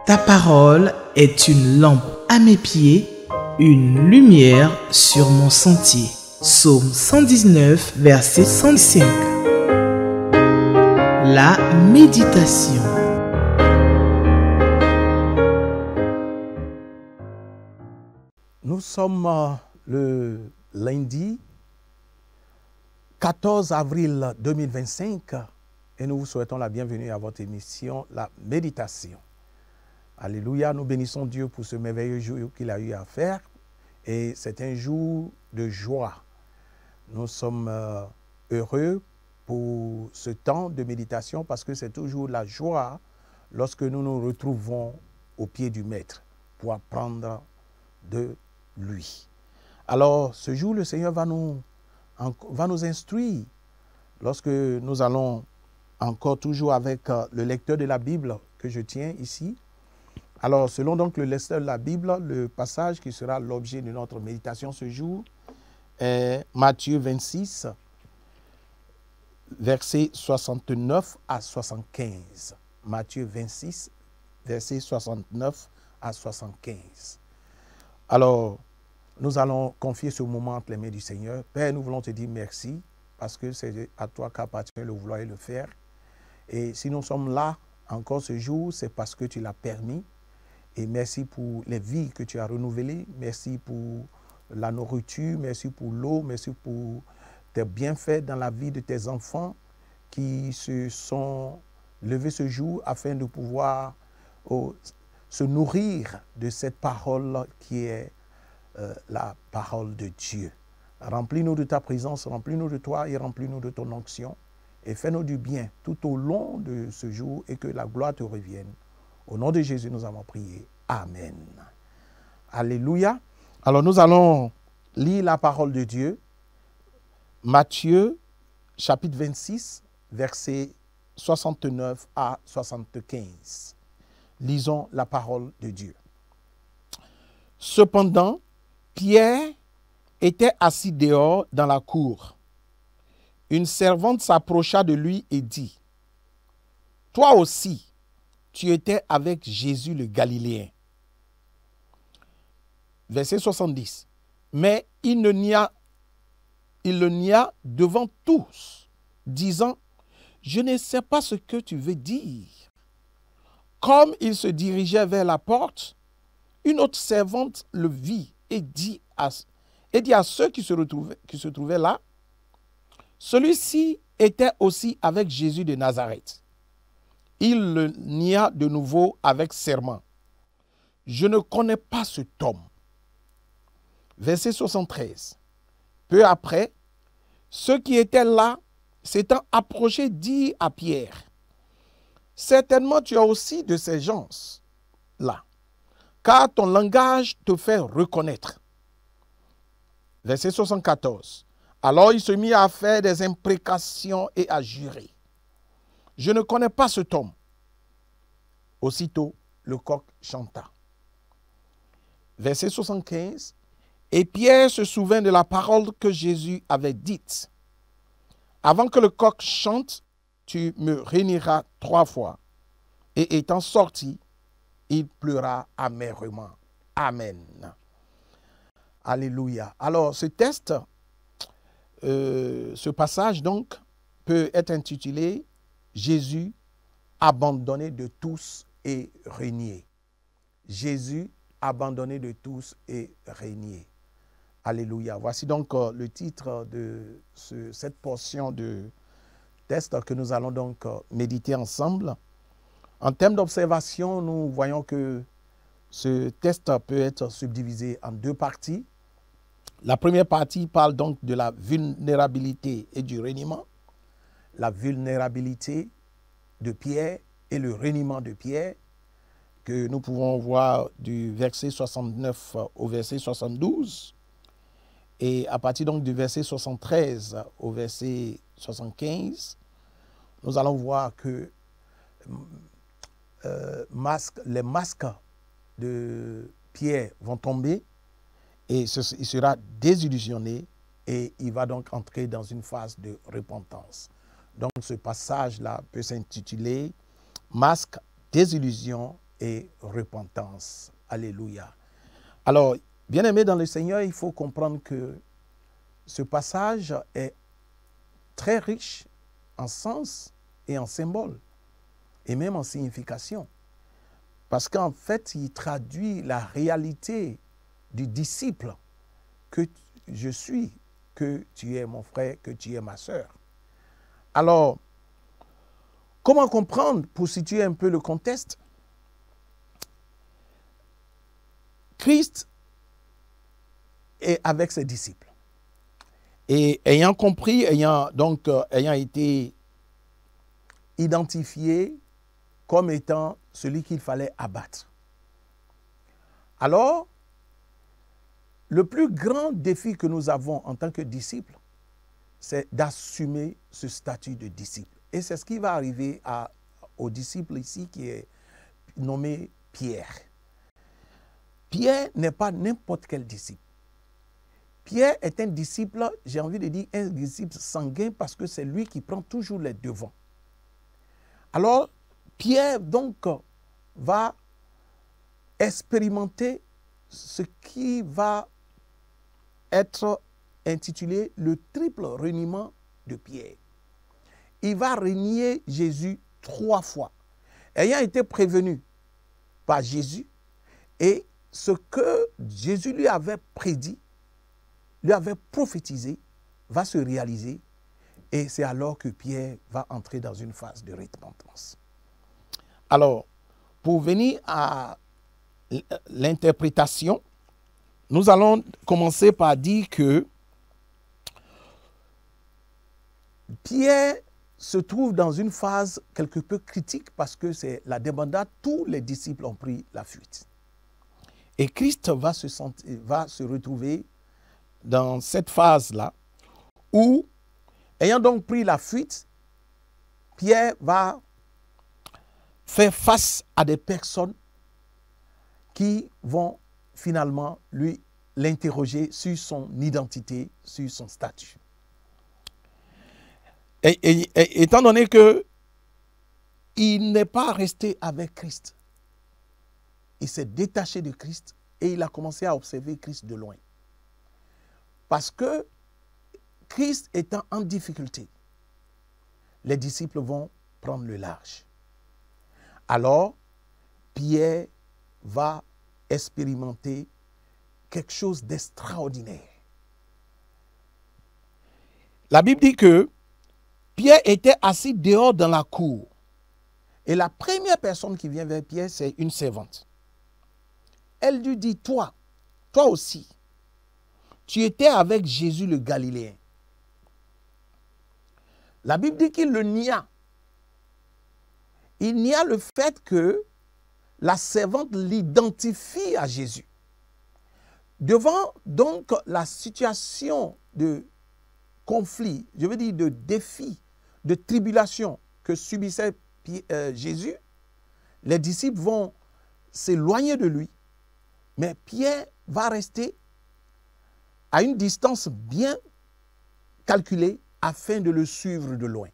Ta parole est une lampe à mes pieds, une lumière sur mon sentier. Psaume 119, verset 105. La méditation. Nous sommes le lundi 14 avril 2025 et nous vous souhaitons la bienvenue à votre émission La Méditation. Alléluia, nous bénissons Dieu pour ce merveilleux jour qu'il a eu à faire et c'est un jour de joie. Nous sommes heureux pour ce temps de méditation parce que c'est toujours la joie lorsque nous nous retrouvons au pied du Maître pour apprendre de lui. Alors, ce jour, le Seigneur va nous instruire lorsque nous allons encore toujours avec le lecteur de la Bible que je tiens ici. Alors, selon donc le lecteur de la Bible, le passage qui sera l'objet de notre méditation ce jour est Matthieu 26, versets 69 à 75. Matthieu 26, versets 69 à 75. Alors, nous allons confier ce moment entre les mains du Seigneur. Père, nous voulons te dire merci parce que c'est à toi qu'appartient le vouloir et le faire. Et si nous sommes là encore ce jour, c'est parce que tu l'as permis. Et merci pour les vies que tu as renouvelées. Merci pour la nourriture, merci pour l'eau, merci pour tes bienfaits dans la vie de tes enfants qui se sont levés ce jour afin de pouvoir se nourrir de cette parole qui est la parole de Dieu. Remplis-nous de ta présence, remplis-nous de toi et remplis-nous de ton onction et fais-nous du bien tout au long de ce jour et que la gloire te revienne. Au nom de Jésus, nous avons prié. Amen. Alléluia. Alors, nous allons lire la parole de Dieu. Matthieu, chapitre 26, versets 69 à 75. Lisons la parole de Dieu. Cependant, Pierre était assis dehors dans la cour. Une servante s'approcha de lui et dit, « Toi aussi, tu étais avec Jésus le Galiléen. » Verset 70. Mais il le nia devant tous, disant, « Je ne sais pas ce que tu veux dire. » Comme il se dirigeait vers la porte, une autre servante le vit et dit à ceux qui se trouvaient là, « Celui-ci était aussi avec Jésus de Nazareth. » Il le nia de nouveau avec serment. « Je ne connais pas cet homme. » Verset 73. Peu après, ceux qui étaient là, s'étant approchés, dirent à Pierre, « Certainement tu as aussi de ces gens-là, car ton langage te fait reconnaître. » Verset 74. Alors il se mit à faire des imprécations et à jurer. « Je ne connais pas cet homme. » Aussitôt, le coq chanta. Verset 75. Et Pierre se souvint de la parole que Jésus avait dite. « Avant que le coq chante, tu me renieras 3 fois. » Et étant sorti, il pleura amèrement. Amen. Alléluia. Alors, ce texte, ce passage donc, peut être intitulé « Jésus abandonné de tous et régné. » Jésus abandonné de tous et régné. Alléluia. Voici donc le titre de cette portion de texte que nous allons donc méditer ensemble. En termes d'observation, nous voyons que ce texte peut être subdivisé en 2 parties. La première partie parle donc de la vulnérabilité et du reniement. La vulnérabilité de Pierre et le reniement de Pierre, que nous pouvons voir du verset 69 au verset 72. Et à partir donc du verset 73 au verset 75, nous allons voir que les masques de Pierre vont tomber et il sera désillusionné et il va donc entrer dans une phase de repentance. Donc ce passage-là peut s'intituler « Masque, désillusion et repentance. Alléluia. Alors, bien-aimés dans le Seigneur, il faut comprendre que ce passage est très riche en sens et en symbole, et même en signification. Parce qu'en fait, il traduit la réalité du disciple que je suis, que tu es mon frère, que tu es ma sœur. Alors, comment comprendre, pour situer un peu le contexte? Christ est avec ses disciples. Et ayant compris, ayant été identifié comme étant celui qu'il fallait abattre. Alors, le plus grand défi que nous avons en tant que disciples, c'est d'assumer ce statut de disciple. Et c'est ce qui va arriver au disciple ici qui est nommé Pierre. Pierre n'est pas n'importe quel disciple. Pierre est un disciple, j'ai envie de dire un disciple sanguin parce que c'est lui qui prend toujours les devants. Alors, Pierre donc va expérimenter ce qui va être intitulé le triple reniement de Pierre. Il va renier Jésus 3 fois, ayant été prévenu par Jésus, et ce que Jésus lui avait prédit, lui avait prophétisé, va se réaliser, et c'est alors que Pierre va entrer dans une phase de repentance. Alors, pour venir à l'interprétation, nous allons commencer par dire que Pierre se trouve dans une phase quelque peu critique parce que c'est la débandade, tous les disciples ont pris la fuite. Et Christ va se retrouver dans cette phase-là où, ayant donc pris la fuite, Pierre va faire face à des personnes qui vont finalement l'interroger sur son identité, sur son statut. Et étant donné qu'il n'est pas resté avec Christ, il s'est détaché de Christ et il a commencé à observer Christ de loin. Parce que Christ étant en difficulté, les disciples vont prendre le large. Alors, Pierre va expérimenter quelque chose d'extraordinaire. La Bible dit que Pierre était assis dehors dans la cour. Et la première personne qui vient vers Pierre, c'est une servante. Elle lui dit, toi aussi, tu étais avec Jésus le Galiléen. La Bible dit qu'il le nia. Il nia le fait que la servante l'identifie à Jésus. Devant donc la situation de conflit, je veux dire de défi, de tribulation que subissait Jésus, les disciples vont s'éloigner de lui, mais Pierre va rester à une distance bien calculée afin de le suivre de loin.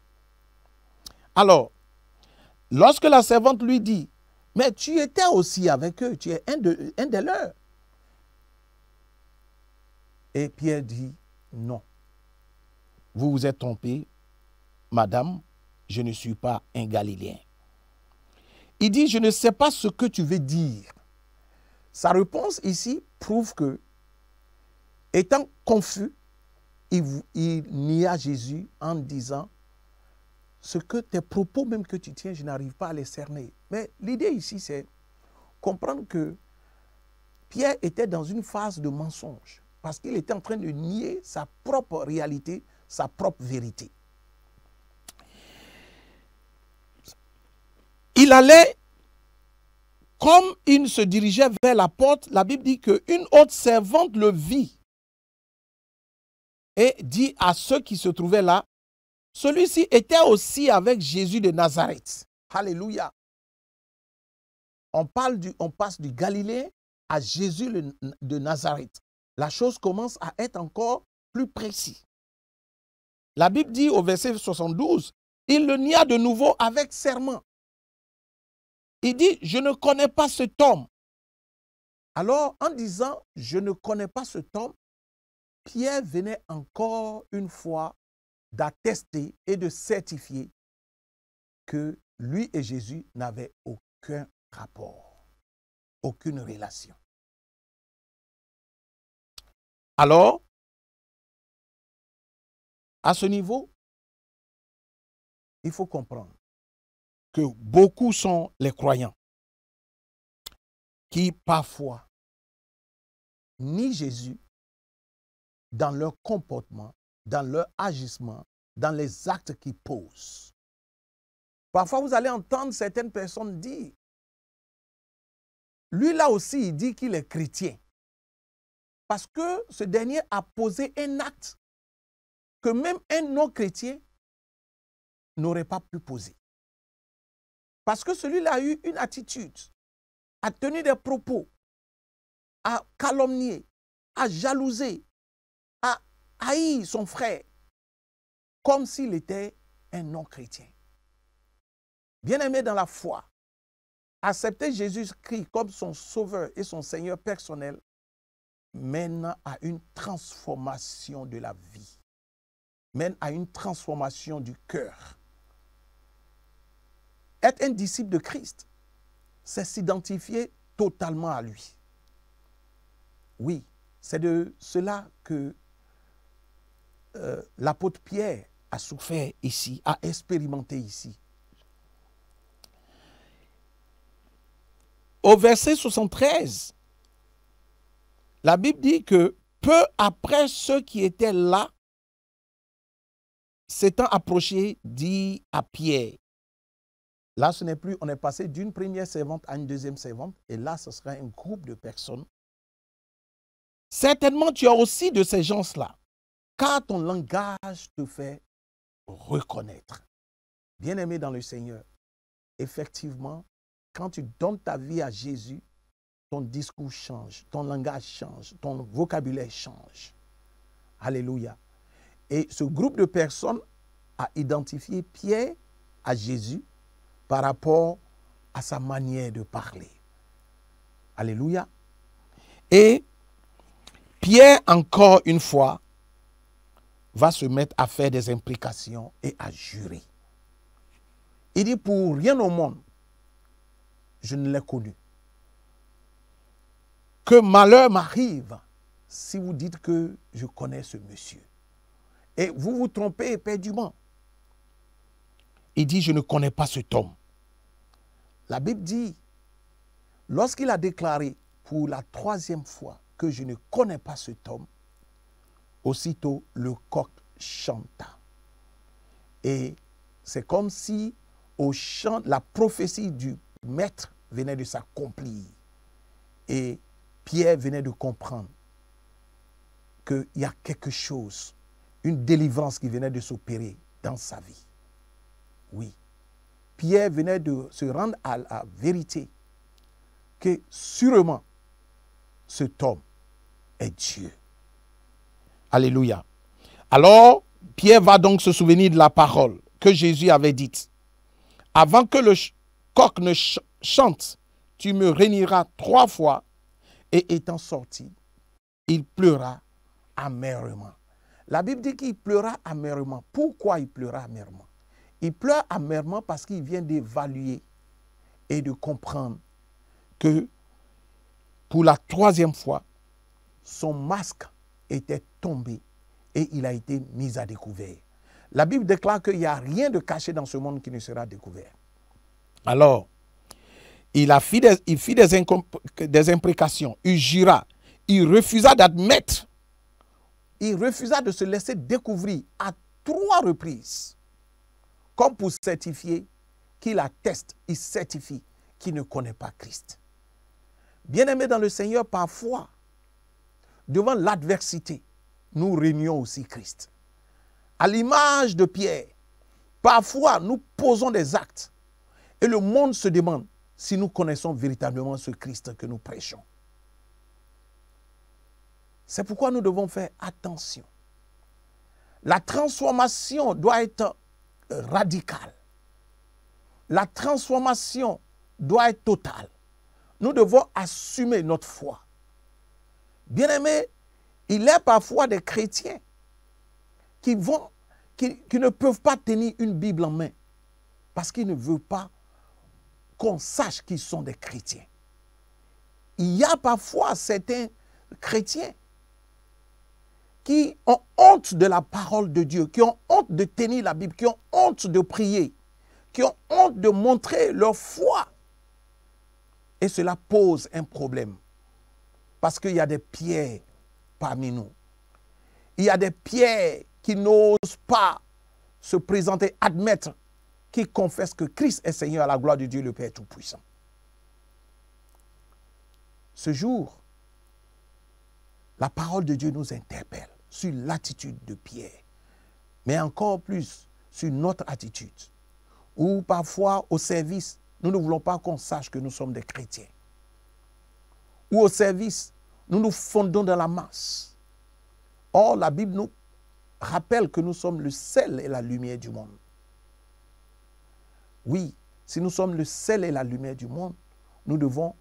Alors, lorsque la servante lui dit, mais tu étais aussi avec eux, tu es un des leurs. Et Pierre dit, non, vous vous êtes trompé, madame, je ne suis pas un Galiléen. Il dit, je ne sais pas ce que tu veux dire. Sa réponse ici prouve que, étant confus, il nia Jésus en disant, ce que tes propos même que tu tiens, je n'arrive pas à les cerner. Mais l'idée ici, c'est comprendre que Pierre était dans une phase de mensonge parce qu'il était en train de nier sa propre réalité, sa propre vérité. Il allait, comme il se dirigeait vers la porte, la Bible dit qu'une autre servante le vit et dit à ceux qui se trouvaient là, celui-ci était aussi avec Jésus de Nazareth. Alléluia. On passe du Galilée à Jésus de Nazareth. La chose commence à être encore plus précise. La Bible dit au verset 72, il le nia de nouveau avec serment. Il dit, je ne connais pas cet homme. Alors, en disant, je ne connais pas cet homme, Pierre venait encore une fois d'attester et de certifier que lui et Jésus n'avaient aucun rapport, aucune relation. Alors, à ce niveau, il faut comprendre que beaucoup sont les croyants qui parfois nient Jésus dans leur comportement, dans leur agissement, dans les actes qu'ils posent. Parfois, vous allez entendre certaines personnes dire, lui là aussi, il dit qu'il est chrétien. Parce que ce dernier a posé un acte que même un non-chrétien n'aurait pas pu poser. Parce que celui-là a eu une attitude, a tenu des propos, a calomnié, a jalousé, a haï son frère, comme s'il était un non-chrétien. Bien-aimé dans la foi, accepter Jésus-Christ comme son sauveur et son Seigneur personnel mène à une transformation de la vie, mène à une transformation du cœur. Être un disciple de Christ, c'est s'identifier totalement à lui. Oui, c'est de cela que l'apôtre Pierre a souffert ici, a expérimenté ici. Au verset 73, la Bible dit que peu après ceux qui étaient là, s'étant approchés, dit à Pierre. Là, ce n'est plus, on est passé d'une première servante à une deuxième servante, et là, ce sera un groupe de personnes. Certainement, tu as aussi de ces gens-là, car ton langage te fait reconnaître. Bien-aimé dans le Seigneur, effectivement, quand tu donnes ta vie à Jésus, ton discours change, ton langage change, ton vocabulaire change. Alléluia. Et ce groupe de personnes a identifié Pierre à Jésus par rapport à sa manière de parler. Alléluia. Et Pierre, encore une fois, va se mettre à faire des imprécations et à jurer. Il dit, pour rien au monde, je ne l'ai connu. Que malheur m'arrive si vous dites que je connais ce monsieur. Et vous vous trompez éperdument. Il dit, je ne connais pas cet homme. La Bible dit, lorsqu'il a déclaré pour la troisième fois que je ne connais pas cet homme, aussitôt le coq chanta. Et c'est comme si au chant, la prophétie du maître venait de s'accomplir. Et Pierre venait de comprendre qu'il y a quelque chose, une délivrance qui venait de s'opérer dans sa vie. Oui. Pierre venait de se rendre à la vérité que sûrement cet homme est Dieu. Alléluia. Alors, Pierre va donc se souvenir de la parole que Jésus avait dite. Avant que le coq ne chante, tu me réuniras 3 fois. Et étant sorti, il pleura amèrement. La Bible dit qu'il pleura amèrement. Pourquoi il pleura amèrement? Il pleure amèrement parce qu'il vient d'évaluer et de comprendre que pour la 3e fois, son masque était tombé et il a été mis à découvert. La Bible déclare qu'il n'y a rien de caché dans ce monde qui ne sera découvert. Alors, il fit des imprécations, il jura, il refusa d'admettre, il refusa de se laisser découvrir à 3 reprises, comme pour certifier qu'il atteste, il certifie qu'il ne connaît pas Christ. Bien-aimés dans le Seigneur, parfois, devant l'adversité, nous réunions aussi Christ. À l'image de Pierre, parfois nous posons des actes et le monde se demande si nous connaissons véritablement ce Christ que nous prêchons. C'est pourquoi nous devons faire attention. La transformation doit être radicale. La transformation doit être totale. Nous devons assumer notre foi. Bien-aimés, il y a parfois des chrétiens qui ne peuvent pas tenir une Bible en main parce qu'ils ne veulent pas qu'on sache qu'ils sont des chrétiens. Il y a parfois certains chrétiens qui ont honte de la parole de Dieu, qui ont honte de tenir la Bible, qui ont honte de prier, qui ont honte de montrer leur foi. Et cela pose un problème. Parce qu'il y a des pierres parmi nous. Il y a des pierres qui n'osent pas se présenter, admettre, qui confessent que Christ est Seigneur à la gloire de Dieu le Père Tout-Puissant. Ce jour, la parole de Dieu nous interpelle sur l'attitude de Pierre, mais encore plus sur notre attitude, où parfois au service, nous ne voulons pas qu'on sache que nous sommes des chrétiens, ou au service, nous nous fondons dans la masse. Or, la Bible nous rappelle que nous sommes le sel et la lumière du monde. Oui, si nous sommes le sel et la lumière du monde, nous devons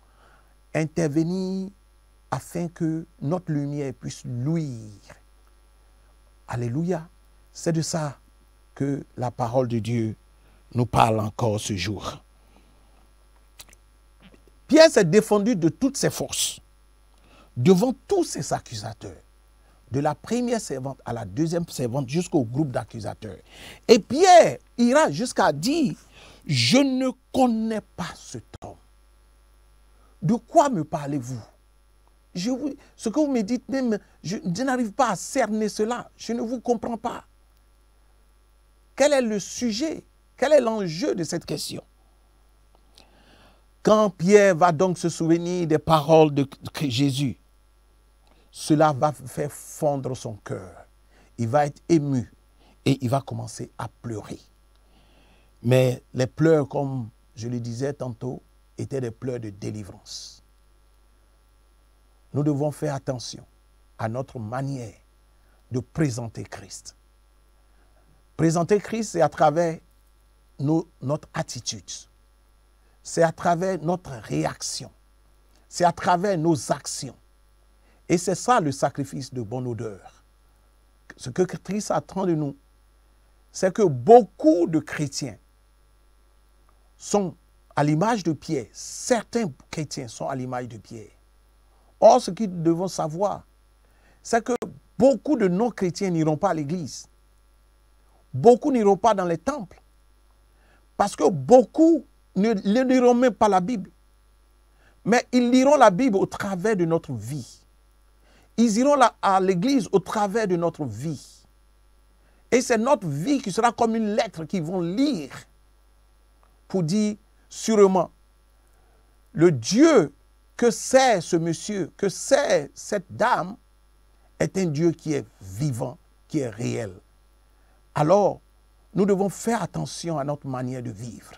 intervenir afin que notre lumière puisse luire. Alléluia. C'est de ça que la parole de Dieu nous parle encore ce jour. Pierre s'est défendu de toutes ses forces devant tous ses accusateurs, de la première servante à la deuxième servante jusqu'au groupe d'accusateurs. Et Pierre ira jusqu'à dire, je ne connais pas cet homme. De quoi me parlez-vous? Ce que vous me dites même, je n'arrive pas à cerner cela. Je ne vous comprends pas. Quel est le sujet? Quel est l'enjeu de cette question? Quand Pierre va donc se souvenir des paroles de Jésus, cela va faire fondre son cœur. Il va être ému et il va commencer à pleurer. Mais les pleurs, comme je le disais tantôt, étaient des pleurs de délivrance. Nous devons faire attention à notre manière de présenter Christ. Présenter Christ, c'est à travers notre attitude. C'est à travers notre réaction. C'est à travers nos actions. Et c'est ça le sacrifice de bonne odeur. Ce que Christ attend de nous, c'est que beaucoup de chrétiens sont à l'image de Pierre. Certains chrétiens sont à l'image de Pierre. Or, ce qu'ils devons savoir, c'est que beaucoup de non-chrétiens n'iront pas à l'église. Beaucoup n'iront pas dans les temples. Parce que beaucoup ne liront même pas la Bible. Mais ils liront la Bible au travers de notre vie. Ils iront à l'église au travers de notre vie. Et c'est notre vie qui sera comme une lettre qu'ils vont lire pour dire sûrement, le Dieu que c'est ce monsieur, que c'est cette dame, est un Dieu qui est vivant, qui est réel. Alors, nous devons faire attention à notre manière de vivre.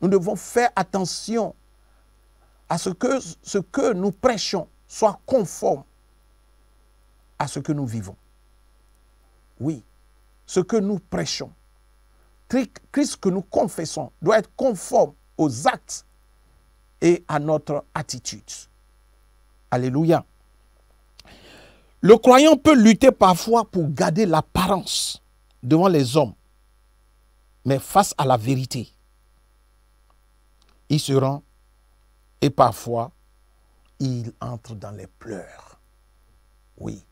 Nous devons faire attention à ce que nous prêchons soit conforme à ce que nous vivons. Oui, ce que nous prêchons, Christ que nous confessons, doit être conforme aux actes et à notre attitude. Alléluia. Le croyant peut lutter parfois pour garder l'apparence devant les hommes, mais face à la vérité, il se rend et parfois il entre dans les pleurs. Oui,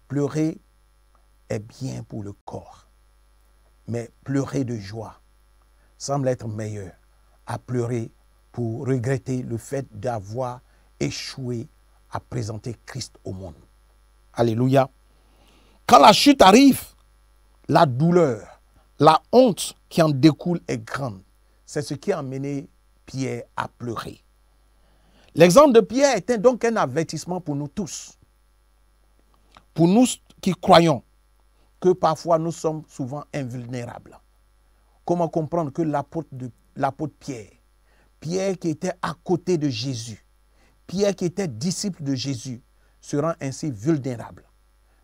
pleurer est bien pour le corps, mais pleurer de joie semble être meilleur à pleurer pour regretter le fait d'avoir échoué à présenter Christ au monde. Alléluia. Quand la chute arrive, la douleur, la honte qui en découle est grande. C'est ce qui a amené Pierre à pleurer. L'exemple de Pierre était donc un avertissement pour nous tous. Pour nous qui croyons que parfois nous sommes souvent invulnérables. Comment comprendre que l'apôtre Pierre, Pierre qui était à côté de Jésus, Pierre qui était disciple de Jésus, se rend ainsi vulnérable.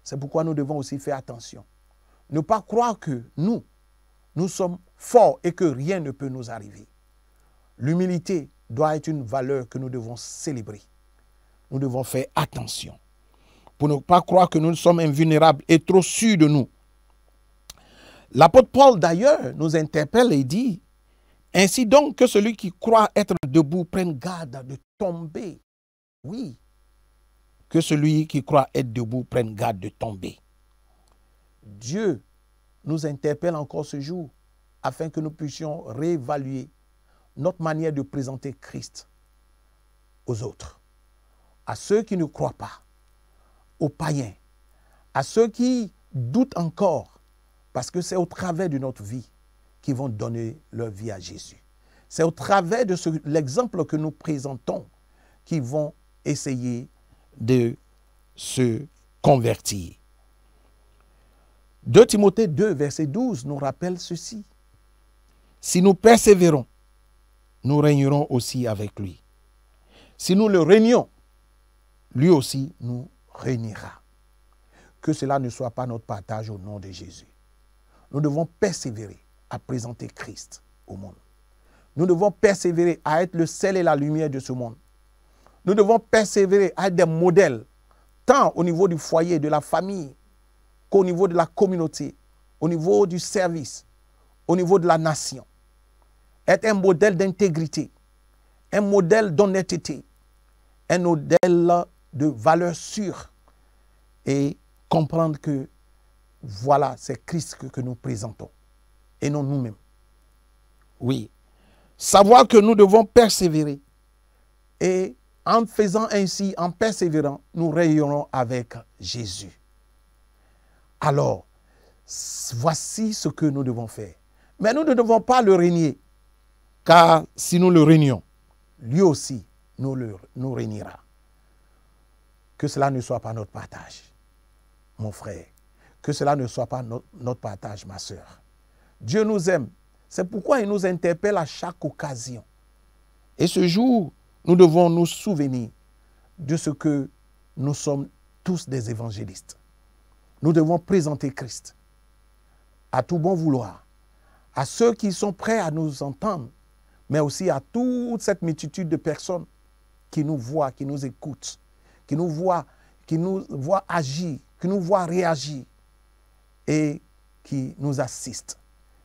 C'est pourquoi nous devons aussi faire attention. Ne pas croire que nous sommes forts et que rien ne peut nous arriver. L'humilité doit être une valeur que nous devons célébrer. Nous devons faire attention pour ne pas croire que nous sommes invulnérables et trop sûrs de nous. L'apôtre Paul, d'ailleurs, nous interpelle et dit « Ainsi donc que celui qui croit être debout prenne garde de tomber. » Oui, que celui qui croit être debout prenne garde de tomber. Dieu nous interpelle encore ce jour afin que nous puissions réévaluer notre manière de présenter Christ aux autres, à ceux qui ne croient pas, aux païens, à ceux qui doutent encore, parce que c'est au travers de notre vie qu'ils vont donner leur vie à Jésus. C'est au travers de l'exemple que nous présentons qu'ils vont essayer de se convertir. 2 Timothée 2, verset 12 nous rappelle ceci. Si nous persévérons, nous régnerons aussi avec lui. Si nous le régnons, lui aussi nous régnera. Que cela ne soit pas notre partage au nom de Jésus. Nous devons persévérer à présenter Christ au monde. Nous devons persévérer à être le sel et la lumière de ce monde. Nous devons persévérer à être des modèles, tant au niveau du foyer, de la famille, qu'au niveau de la communauté, au niveau du service, au niveau de la nation. Être un modèle d'intégrité, un modèle d'honnêteté, un modèle de valeurs sûres et comprendre que voilà, c'est Christ que nous présentons et non nous-mêmes. Oui, savoir que nous devons persévérer et en faisant ainsi, en persévérant, nous rayonnons avec Jésus. Alors, voici ce que nous devons faire. Mais nous ne devons pas le régner, car si nous le régnons, lui aussi nous régnera. Que cela ne soit pas notre partage, mon frère. Que cela ne soit pas notre partage, ma soeur. Dieu nous aime. C'est pourquoi il nous interpelle à chaque occasion. Et ce jour, nous devons nous souvenir de ce que nous sommes tous des évangélistes. Nous devons présenter Christ à tout bon vouloir, à ceux qui sont prêts à nous entendre, mais aussi à toute cette multitude de personnes qui nous voient, qui nous écoutent, qui nous voient agir, qui nous voient réagir et qui nous assistent,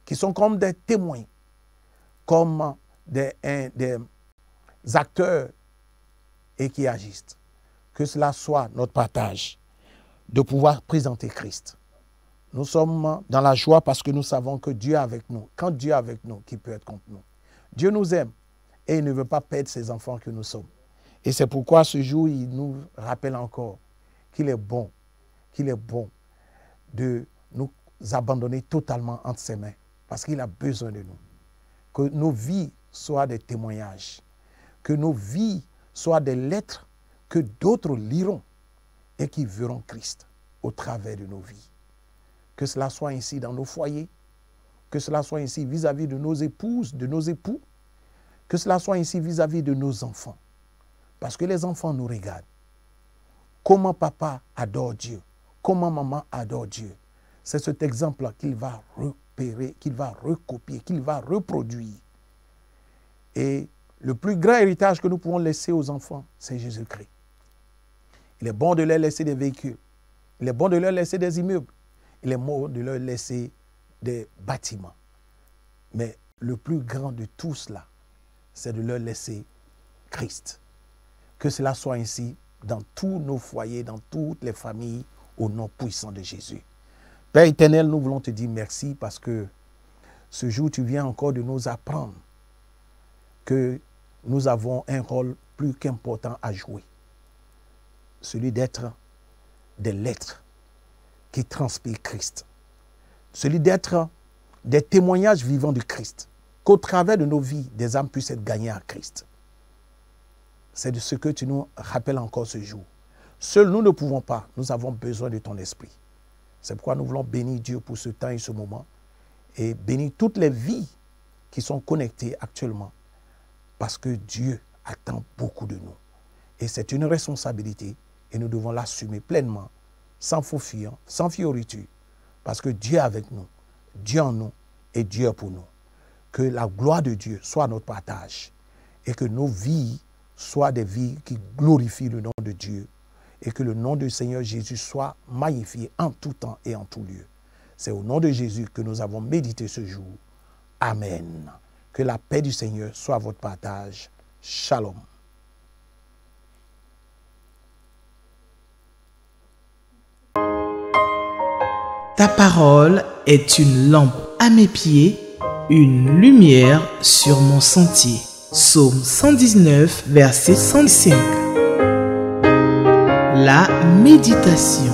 qui sont comme des témoins, comme des acteurs et qui agissent. Que cela soit notre partage de pouvoir présenter Christ. Nous sommes dans la joie parce que nous savons que Dieu est avec nous. Quand Dieu est avec nous, qui peut être contre nous? Dieu nous aime et il ne veut pas perdre ses enfants que nous sommes. Et c'est pourquoi ce jour, il nous rappelle encore qu'il est bon de nous abandonner totalement entre ses mains parce qu'il a besoin de nous. Que nos vies soient des témoignages, que nos vies soient des lettres que d'autres liront et qui verront Christ au travers de nos vies. Que cela soit ainsi dans nos foyers, que cela soit ainsi vis-à-vis de nos épouses, de nos époux, que cela soit ainsi vis-à-vis de nos enfants. Parce que les enfants nous regardent. Comment papa adore Dieu, comment maman adore Dieu. C'est cet exemple-là qu'il va repérer, qu'il va recopier, qu'il va reproduire. Et le plus grand héritage que nous pouvons laisser aux enfants, c'est Jésus-Christ. Il est bon de leur laisser des véhicules. Il est bon de leur laisser des immeubles. Il est bon de leur laisser des bâtiments. Mais le plus grand de tout cela, c'est de leur laisser Christ. Que cela soit ainsi dans tous nos foyers, dans toutes les familles, au nom puissant de Jésus. Père éternel, nous voulons te dire merci parce que ce jour, tu viens encore de nous apprendre que nous avons un rôle plus qu'important à jouer. Celui d'être des lettres qui transpirent Christ. Celui d'être des témoignages vivants de Christ. Qu'au travers de nos vies, des âmes puissent être gagnées à Christ. C'est de ce que tu nous rappelles encore ce jour. Seuls nous ne pouvons pas. Nous avons besoin de ton esprit. C'est pourquoi nous voulons bénir Dieu pour ce temps et ce moment. Et bénir toutes les vies qui sont connectées actuellement. Parce que Dieu attend beaucoup de nous. Et c'est une responsabilité. Et nous devons l'assumer pleinement, sans faux fuir, sans fioriture. Parce que Dieu est avec nous. Dieu en nous et Dieu est pour nous. Que la gloire de Dieu soit notre partage. et que nos vies soient des vies qui glorifient le nom de Dieu et que le nom du Seigneur Jésus soit magnifié en tout temps et en tout lieu. C'est au nom de Jésus que nous avons médité ce jour. Amen. Que la paix du Seigneur soit votre partage. Shalom. Ta parole est une lampe à mes pieds, une lumière sur mon sentier. Psaume 119, verset 105. La méditation.